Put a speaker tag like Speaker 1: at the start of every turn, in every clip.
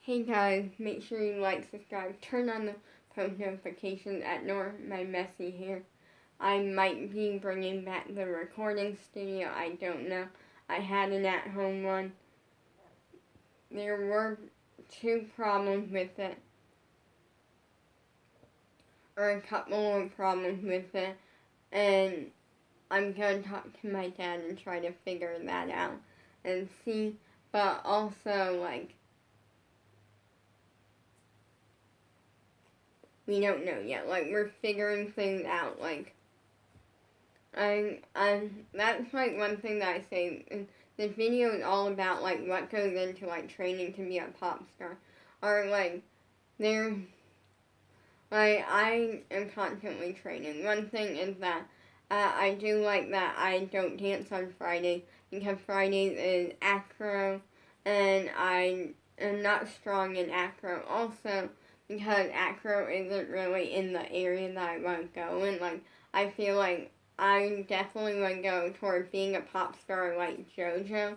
Speaker 1: Hey guys, make sure you like, subscribe, turn on the post notifications at Nor My Messy here. I might be bringing back the recording studio, I don't know. I had an at-home one. There were two problems with it, or a couple of problems with it, and I'm going to talk to my dad and try to figure that out and see, but also, we don't know yet. We're figuring things out. That's one thing that I say. This video is all about what goes into training to be a pop star, or there. I am constantly training. One thing is that I do like that I don't dance on Friday because Fridays is acro, and I am not strong in acro. Also, because acro isn't really in the area that I want to go in. I feel like I definitely want to go toward being a pop star like JoJo,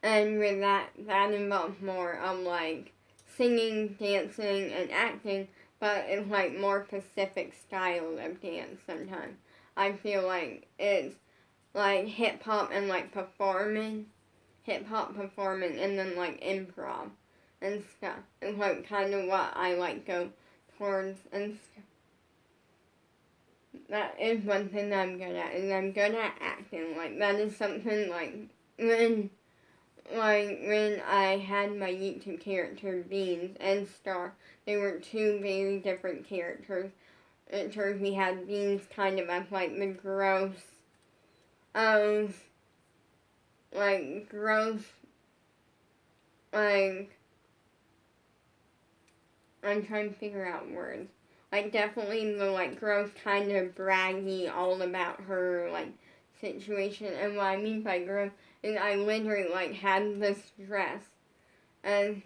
Speaker 1: and with that involves more of singing, dancing, and acting, but it's more specific styles of dance sometimes. I feel like it's hip hop and hip hop performing, and then improv and stuff. It's kind of what I go towards, and that is one thing that I'm good at, and I'm good at acting. That is something when when I had my YouTube character Beans and Star, they were two very different characters. We had Beans kind of as the gross, um, gross, I'm trying to figure out words. Definitely the gross kind of braggy, all about her situation. And what I mean by gross is I literally had this dress, and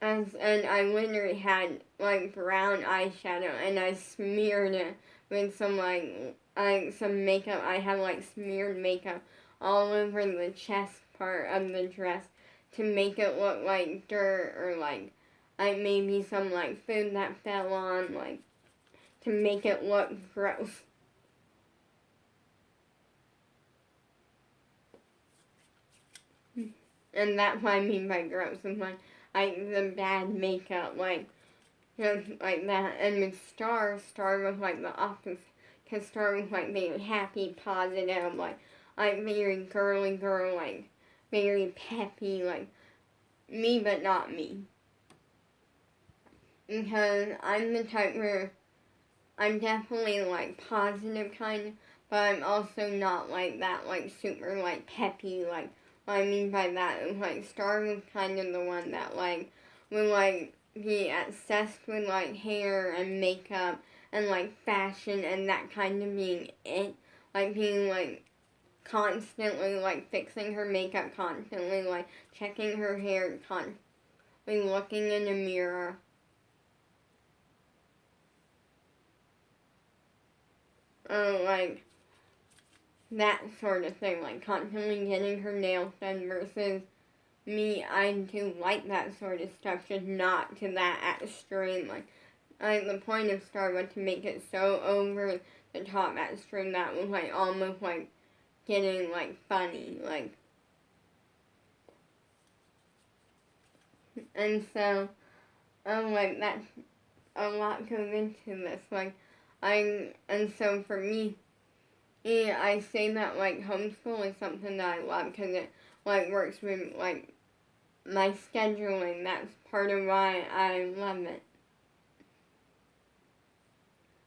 Speaker 1: I literally had brown eyeshadow, and I smeared it with some some makeup. I had smeared makeup all over the chest part of the dress to make it look like dirt, or maybe some food that fell on, to make it look gross. And that's what I mean by gross. Is the bad makeup, just like that. And with Star was the opposite. Because Star was very happy, positive, very girly girl, very peppy, me but not me. Because I'm the type where I'm definitely positive kind, but I'm also not that super peppy. What I mean by that is Star was kind of the one that would be obsessed with hair and makeup and fashion, and that kind of being it. Being constantly fixing her makeup, constantly checking her hair, constantly looking in a mirror. That sort of thing, constantly getting her nails done, versus me, I do like that sort of stuff, just not to that extreme. The point of Star was to make it so over the top extreme that was almost getting funny, and so that's a lot goes into this, and so for me, yeah, I say that homeschool is something that I love because it works with my scheduling. That's part of why I love it.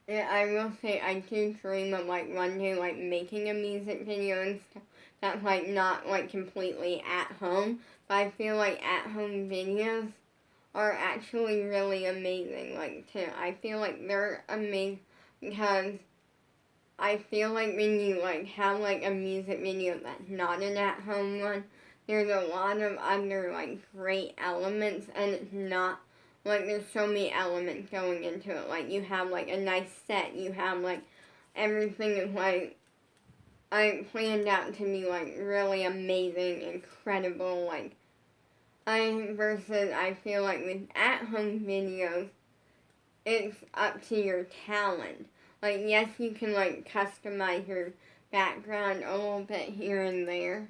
Speaker 1: Yeah, I will say I do dream of one day making a music video and stuff that's not completely at home, but I feel at home videos are actually really amazing. I feel they're amazing because I feel when you have a music video that's not an at-home one, there's a lot of other great elements, and it's not there's so many elements going into it. You have a nice set, you have everything is I planned out to be really amazing, incredible, I feel like with at-home videos, it's up to your talent. Like, yes, you can, like, customize your background a little bit here and there,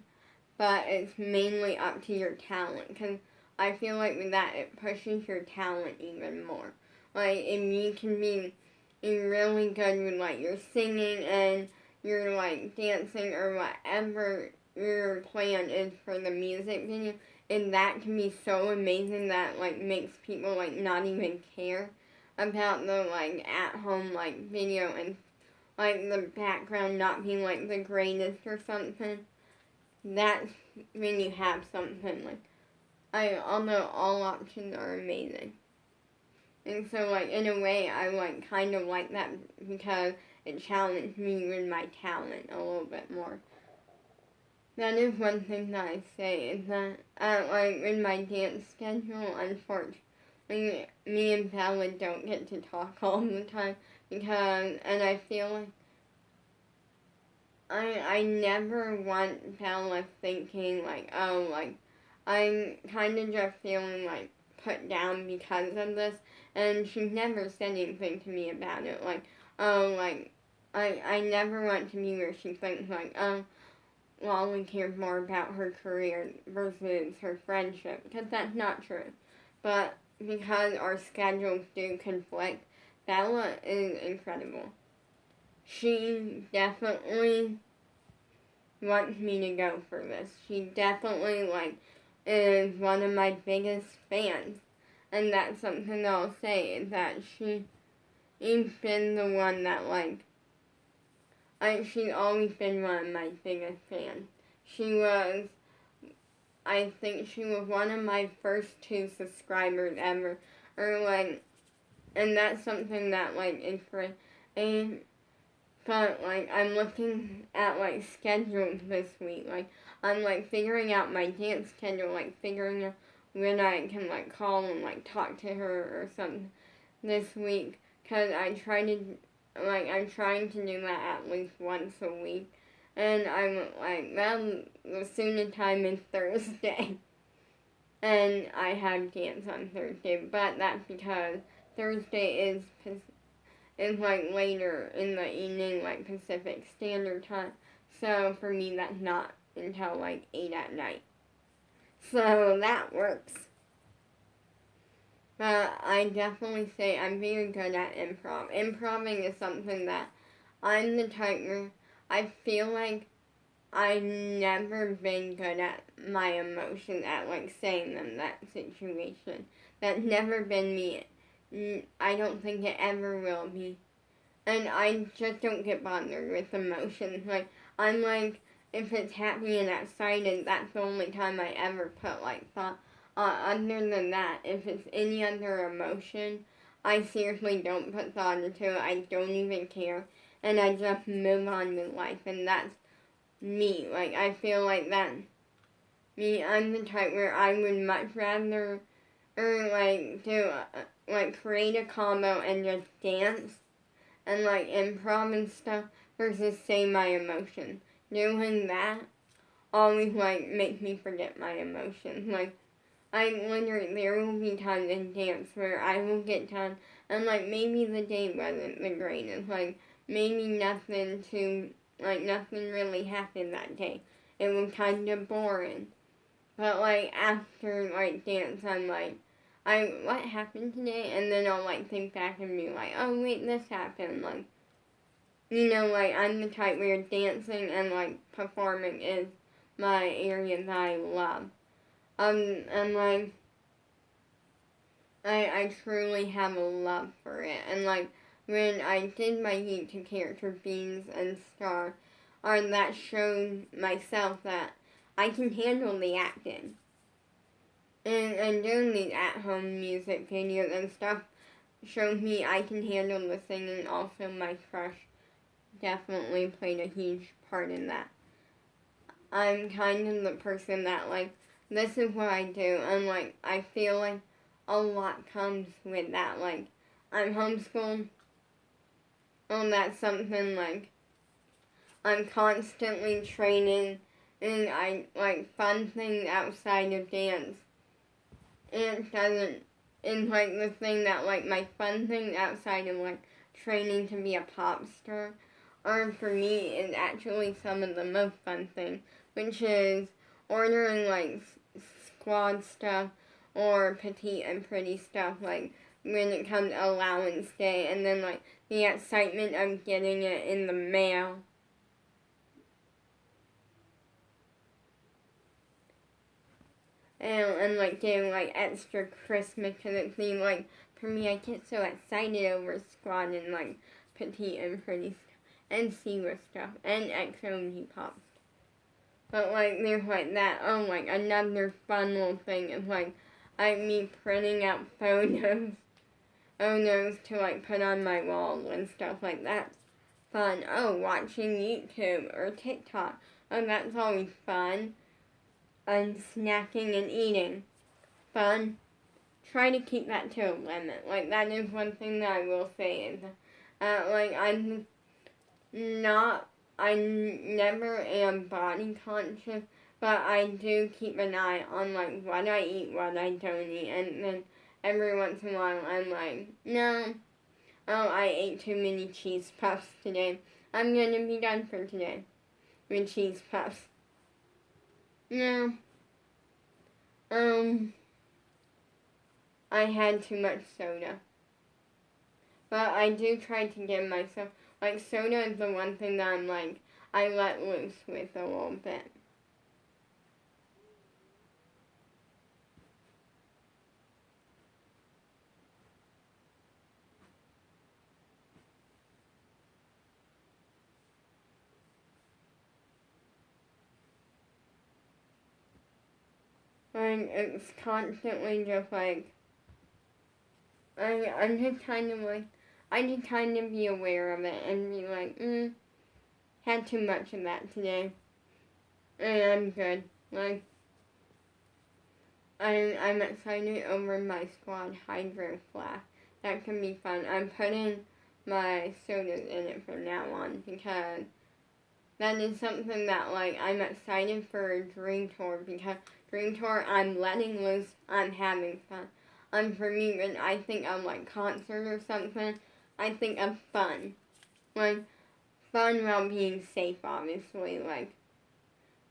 Speaker 1: but it's mainly up to your talent. Because I feel like with that, it pushes your talent even more. Like, if you can be really good with, like, your singing and your, like, dancing or whatever your plan is for the music video, and that can be so amazing that, like, makes people, like, not even care about the, like, at-home, like, video and, like, the background not being, like, the greatest or something. That's when you have something, like, although all options are amazing. And so, like, in a way, I, like, kind of like that because it challenged me with my talent a little bit more. That is one thing that I say, is that, like, in my dance schedule, unfortunately, me and Bella don't get to talk all the time and I feel like I never want Bella thinking, like, oh, like, I'm kind of just feeling, like, put down because of this, and she never said anything to me about it, like, oh, like, I never want to be where she thinks, like, oh, Lolly cares more about her career versus her friendship, because that's not true. But because our schedules do conflict, Bella is incredible. She definitely wants me to go for this. She definitely, like, is one of my biggest fans. And that's something I'll say, is that she's been the one that, like, she's always been one of my biggest fans. I think she was one of my first 2 subscribers ever. Or, like, and that's something that, like, is great. But, like, I'm looking at, like, schedules this week. Like, I'm, like, figuring out my dance schedule, like, figuring out when I can, like, call and, like, talk to her or something this week. Because I'm trying to do that at least once a week. And I'm, like, well, the soonest time is Thursday. And I have dance on Thursday, but that's because Thursday is like later in the evening, like Pacific Standard Time. So for me, that's not until like 8 at night. So that works. But I definitely say I'm very good at improv. Improving is something that I'm the type where I feel like I've never been good at my emotions, at like saying them, that situation. That's never been me. I don't think it ever will be. And I just don't get bothered with emotions. Like, I'm like, if it's happy and excited, that's the only time I ever put like thought. Other than that, if it's any other emotion, I seriously don't put thought into it. I don't even care. And I just move on with life. And that's me. Like, I feel like that. I'm the type where I would much rather, or like, create a combo and just dance and like improv and stuff versus say my emotions. Doing that always like makes me forget my emotions. Like, there will be times in dance where I will get done and like maybe the day wasn't the greatest. Like, maybe nothing really happened that day. It was kind of boring. But like after like dance, I'm like, what happened today? And then I'll like think back and be like, oh wait, this happened. Like, like I'm the type where dancing and like performing is my area that I love. And like, I truly have a love for it. And like, when I did my YouTube character Beans and Star, that showed myself that I can handle the acting. And doing these at-home music videos and stuff showed me I can handle the singing. Also, my crush definitely played a huge part in that. I'm kind of the person that, like, this is what I do, and, like, I feel like a lot comes with that. Like, I'm homeschooled, and that's something, like, I'm constantly training, and I, like, fun things outside of dance it doesn't, it's like the thing that, like, my fun thing outside of, like, training to be a pop star are for me is actually some of the most fun thing, which is ordering, like, squad stuff or petite and pretty stuff, like, when it comes to allowance day, and then, like, the excitement of getting it in the mail. And like getting like extra Christmas because it seems like for me I get so excited over squad and like petite and pretty stuff and Seaver stuff and XOG pops. But like there's like that like another fun little thing is like me printing out photos to like put on my wall and stuff like that. Fun. Oh, watching YouTube or TikTok. Oh, that's always fun. And snacking and eating. Fun. Try to keep that to a limit. Like, that is one thing that I will say is, like, I never am body conscious, but I do keep an eye on, like, what I eat, what I don't eat, and then every once in a while I'm like, no, I ate too many cheese puffs today. I'm gonna be done for today with cheese puffs. No. I had too much soda. But I do try to give myself, like, soda is the one thing that I'm like, I let loose with a little bit. And it's constantly just like, I'm just kind of like, I just kind of be aware of it and be like, had too much of that today. And I'm good. Like, I'm excited over my squad hydro flask. That can be fun. I'm putting my sodas in it from now on because that is something that, like, I'm excited for Dream Tour because Dream Tour, I'm letting loose, I'm having fun. For me, when I think of, like, concert or something, I think of fun. Like, fun while being safe, obviously, like,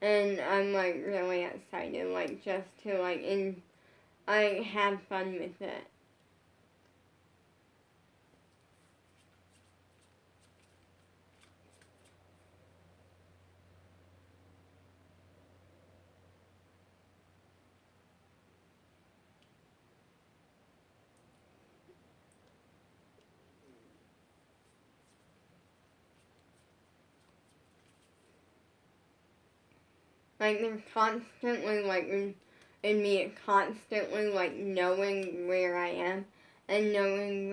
Speaker 1: and I'm, like, really excited, like, just to, like, I have fun with it. Like, they're constantly, like, in me, constantly, like, knowing where I am and knowing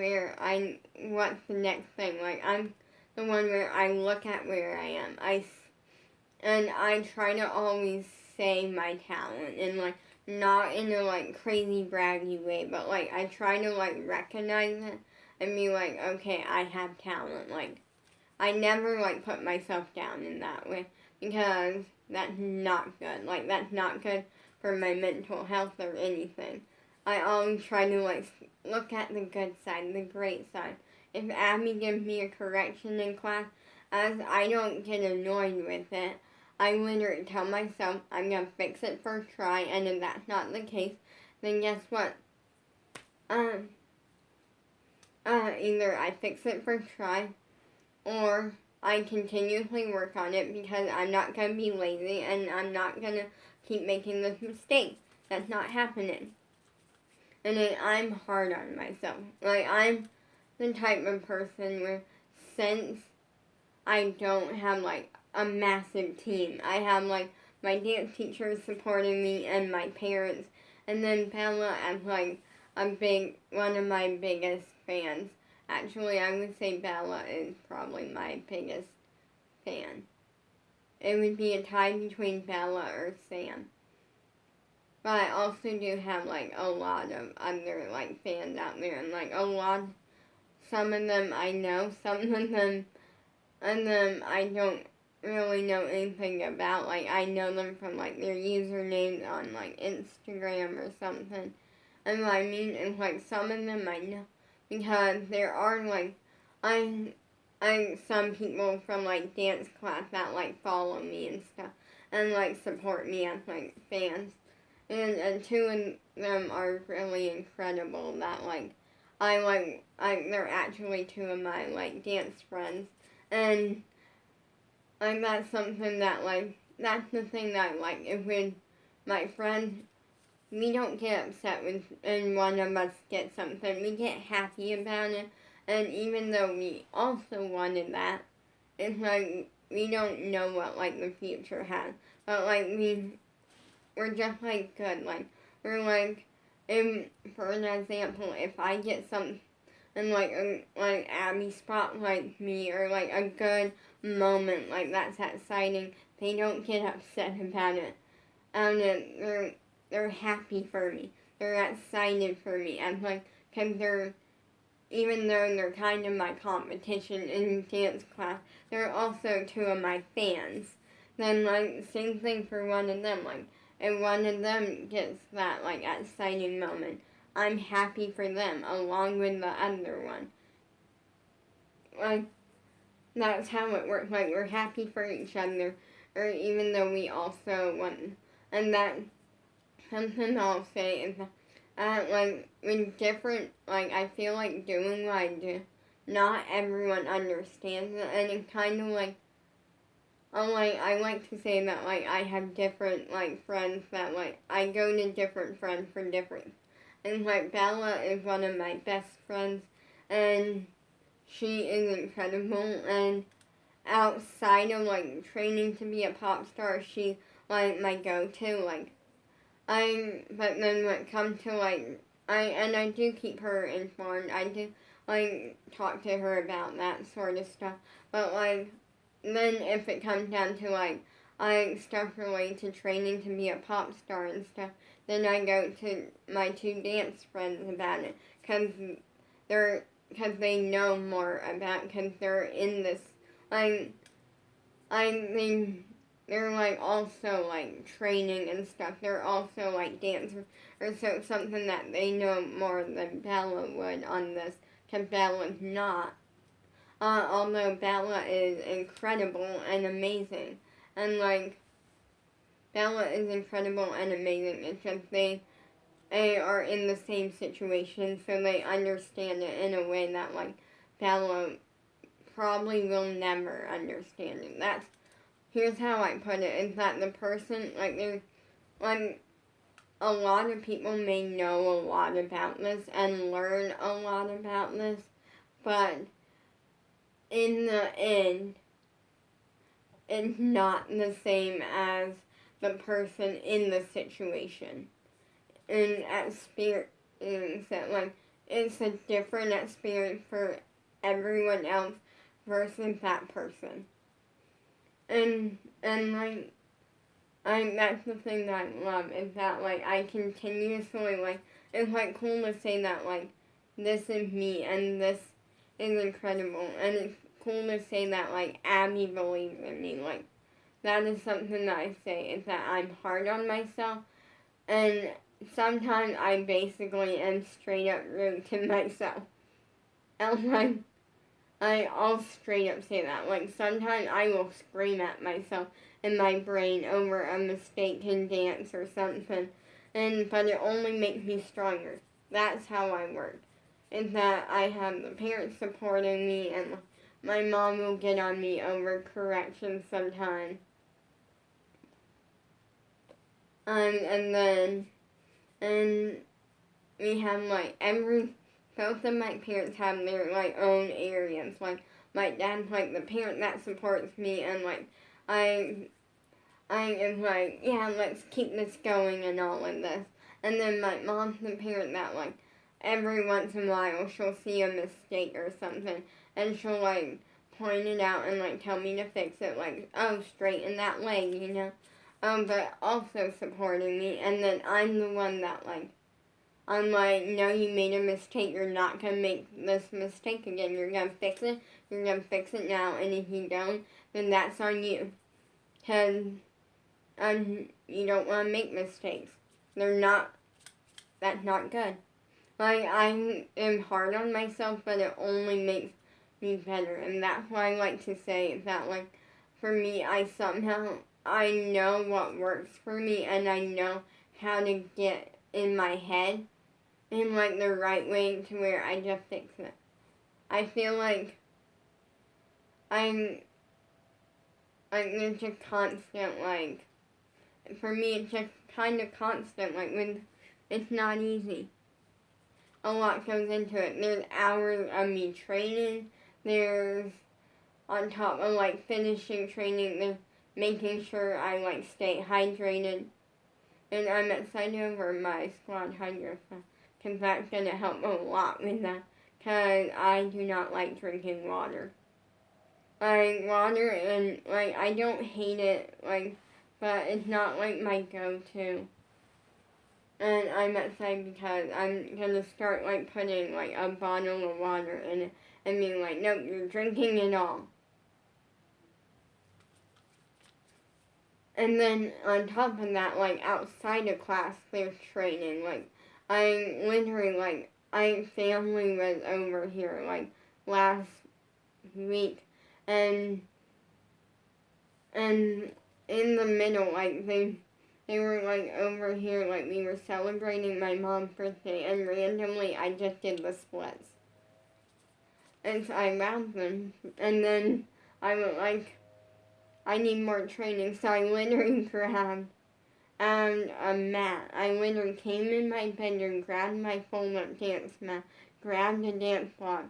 Speaker 1: what's the next thing. Like, I'm the one where I look at where I am. And I try to always say my talent and, like, not in a, like, crazy braggy way, but, like, I try to, like, recognize it and be like, okay, I have talent. Like, I never, like, put myself down in that way because that's not good. Like, that's not good for my mental health or anything. I always try to, like, look at the good side, the great side. If Abby gives me a correction in class, as I don't get annoyed with it, I literally tell myself I'm going to fix it first try, and if that's not the case, then guess what? Either I fix it first try, or I continuously work on it because I'm not going to be lazy and I'm not going to keep making this mistake. That's not happening. And then I'm hard on myself. Like, I'm the type of person where since I don't have, like, a massive team, I have, like, my dance teachers supporting me and my parents, and then Bella as, like, one of my biggest fans. Actually, I would say Bella is probably my biggest fan. It would be a tie between Bella or Sam. But I also do have, like, a lot of other, like, fans out there. And, like, some of them I know, some of them I don't really know anything about. Like, I know them from, like, their usernames on, like, Instagram or something. And what I mean is, like, some of them I know, because there are, like, some people from, like, dance class that, like, follow me and stuff, and, like, support me as, like, fans. And two of them are really incredible that, like, they're actually two of my, like, dance friends. And, like, that's something that, like, that's the thing that, like, if with my friends, we don't get upset when one of us gets something. We get happy about it. And even though we also wanted that, it's like we don't know what, like, the future has. But, like, we're just, like, good. Like, we're, like, for an example, if I get something like Abby spotlights me, or, like, a good moment, like, that's exciting, they don't get upset about it. And they're happy for me. They're excited for me. And, like, because even though they're kind of my competition in dance class, they're also two of my fans. Then, like, same thing for one of them. Like, if one of them gets that, like, exciting moment, I'm happy for them along with the other one. Like, that's how it works. Like, we're happy for each other, or even though we also want. And that, something I'll say is that, like, with different, like, I feel like doing what I do, not everyone understands it, and it's kind of like, I like to say that, like, I have different, like, friends that, like, I go to different friends for different. And, like, Bella is one of my best friends, and she is incredible, and outside of, like, training to be a pop star, she's, like, my go-to, like, but then when it comes to, like, I do keep her informed, I do, like, talk to her about that sort of stuff, but, like, then if it comes down to, like, stuff related to training to be a pop star and stuff, then I go to my two dance friends about it, because they know more about, because they're in this, like, they're, like, also, like, training and stuff. They're also, like, dancers, or so something that they know more than Bella would on this, because Bella's not. Although Bella is incredible and amazing. And, like, Bella is incredible and amazing. It's just they are in the same situation, so they understand it in a way that, like, Bella probably will never understand it. Here's how I put it, is that the person, like, there's, like, a lot of people may know a lot about this and learn a lot about this, but in the end, it's not the same as the person in the situation. And experience it, like, it's a different experience for everyone else versus that person. And like, that's the thing that I love, is that, like, I continuously, like, it's, like, cool to say that, like, this is me and this is incredible, and it's cool to say that, like, Abby believes in me. Like, that is something that I say, is that I'm hard on myself, and sometimes I basically am straight up rude to myself. And, like, I'll straight up say that. Like, sometimes I will scream at myself in my brain over a mistake in dance or something, but it only makes me stronger. That's how I work. Is that I have the parents supporting me, and my mom will get on me over corrections sometimes. And we have, like, both of my parents have their, like, own areas. Like, my dad's, like, the parent that supports me, and, like, I am like, yeah, let's keep this going and all of this. And then my mom's the parent that, like, every once in a while she'll see a mistake or something, and she'll, like, point it out and, like, tell me to fix it, like, oh, straighten that leg, you know? But also supporting me, and then I'm the one that, like, I'm like, no, you made a mistake. You're not going to make this mistake again. You're going to fix it. You're going to fix it now. And if you don't, then that's on you. Because you don't want to make mistakes. That's that's not good. Like, I am hard on myself, but it only makes me better. And that's why I like to say that, like, for me, I know what works for me, and I know how to get in my head in, like, the right way to where I just fix it. I feel like there's a constant, like, for me, it's just kind of constant, like, when it's not easy. A lot goes into it. There's hours of me training. There's, on top of, like, finishing training, there's making sure I, like, stay hydrated. And I'm excited over my squad hydro, because that's going to help a lot with that, because I do not like drinking water. Like, water, and, like, I don't hate it, like, but it's not, like, my go-to. And I'm excited because I'm going to start, like, putting, like, a bottle of water in it and being like, nope, you're drinking it all. And then on top of that, like, outside of class, there's training. Like, I literally, like, family was over here, like, last week. And in the middle, like, they were, like, over here, like, we were celebrating my mom's birthday, and randomly I just did the splits. And so I grabbed them, and then I was like, I need more training, so I literally grabbed a mat. I literally came in my bedroom, grabbed my fold-up dance mat, grabbed a dance block,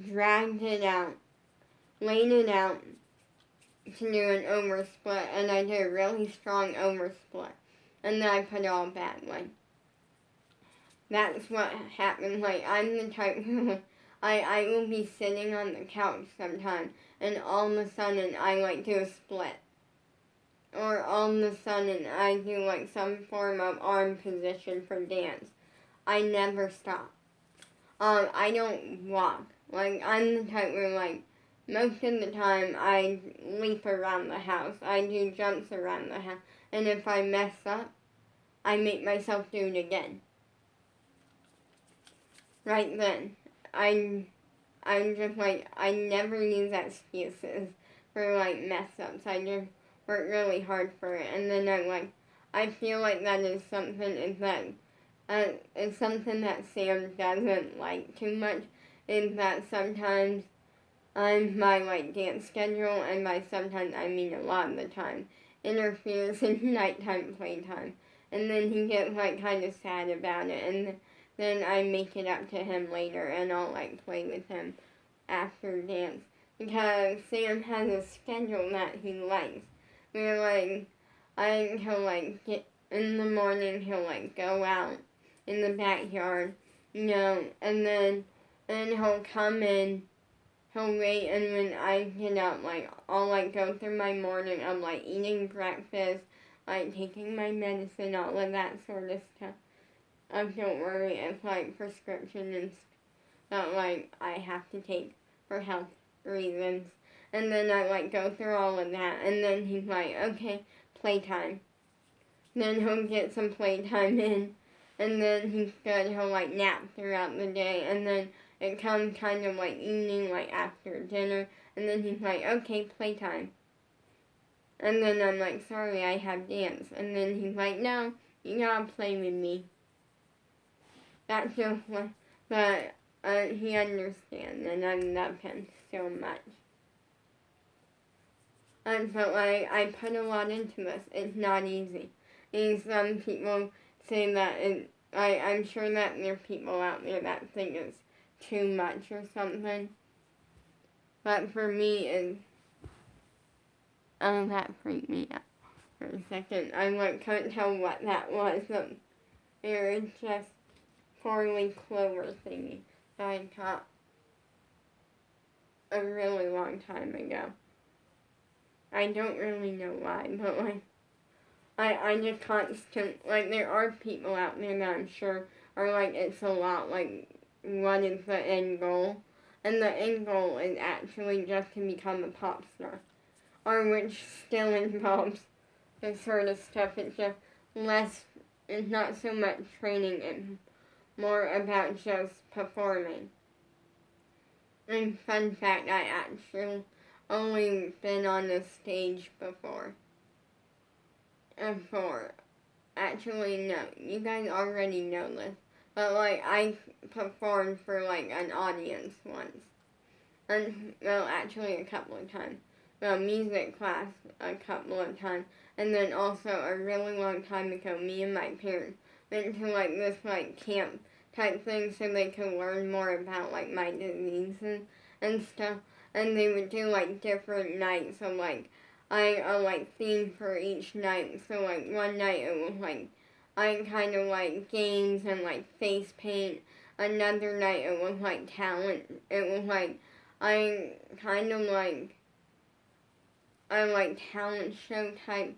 Speaker 1: dragged it out, laid it out, to do an oversplit, and I did a really strong oversplit. And then I put it all back, like, that's what happened. Like, I'm the type who, I will be sitting on the couch sometimes, and all of a sudden I, like, do a split. Or all of a sudden I do, like, some form of arm position for dance. I never stop. I don't walk. Like, I'm the type where, like, most of the time I leap around the house. I do jumps around the house. And if I mess up, I make myself do it again. Right then. I'm just like, I never use excuses for, like, mess ups. I just work really hard for it. And then I feel like that is something it's something that Sam doesn't like too much, is that sometimes my, like, dance schedule, and by sometimes I mean a lot of the time, interferes in nighttime playtime. And then he gets, like, kind of sad about it, and then I make it up to him later, and I'll, like, play with him after dance. Because Sam has a schedule that he likes, where, like, he'll, like, get in the morning, he'll, like, go out in the backyard, you know, and then he'll come in, he'll wait, and when I get up, like, I'll, like, go through my morning of, like, eating breakfast, like, taking my medicine, all of that sort of stuff. Don't worry, it's, like, prescription and that, like, I have to take for health reasons. And then I, like, go through all of that, and then he's like, okay, playtime. Then he'll get some playtime in, and then he's good, he'll, like, nap throughout the day, and then it comes kind of, like, evening, like, after dinner, and then he's like, okay, playtime. And then I'm like, sorry, I have dance. And then he's like, no, you gotta play with me. That's just what, but he understands, and I love him so much. And so, like, I put a lot into this. It's not easy. And some people say that I'm sure that there are people out there that think it's too much or something. But for me, that freaked me out for a second. I, like, couldn't tell what that was. But it was just 4-leaf clover thingy that I caught a really long time ago. I don't really know why, but, like, I just constant, like, there are people out there that I'm sure are like, it's a lot, like, what is the end goal? And the end goal is actually just to become a pop star. Or which still involves this sort of stuff. It's just less it's not so much training, it's more about just performing. And fun fact, I actually only been on the stage before. Actually, no, you guys already know this. But, like, I performed for, like, an audience once. And, well, actually a couple of times. Well, music class a couple of times. And then also a really long time ago, me and my parents went to, like, this, like, camp type thing so they could learn more about, like, my disease and stuff. And they would do, like, different nights of, like, like, theme for each night. So, like, one night it was, like, I kind of, like, games and, like, face paint. Another night it was, like, talent. It was, like, I kind of, like, a, like, talent show type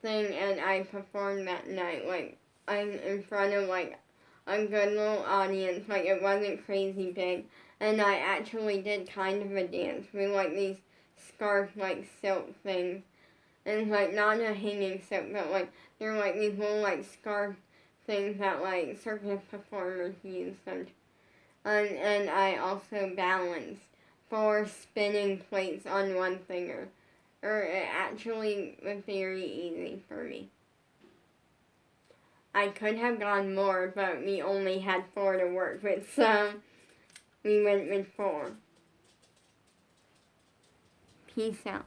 Speaker 1: thing, and I performed that night. Like, I'm in front of, like, a good little audience. Like, it wasn't crazy big. And I actually did kind of a dance with, like, these scarf, like, silk things. And, like, not a hanging silk, but, like, they're, like, these little, like, scarf things that, like, circus performers use. And I also balanced 4 spinning plates on one finger. It actually was very easy for me. I could have gone more, but we only had 4 to work with, so we went with 4. Peace out.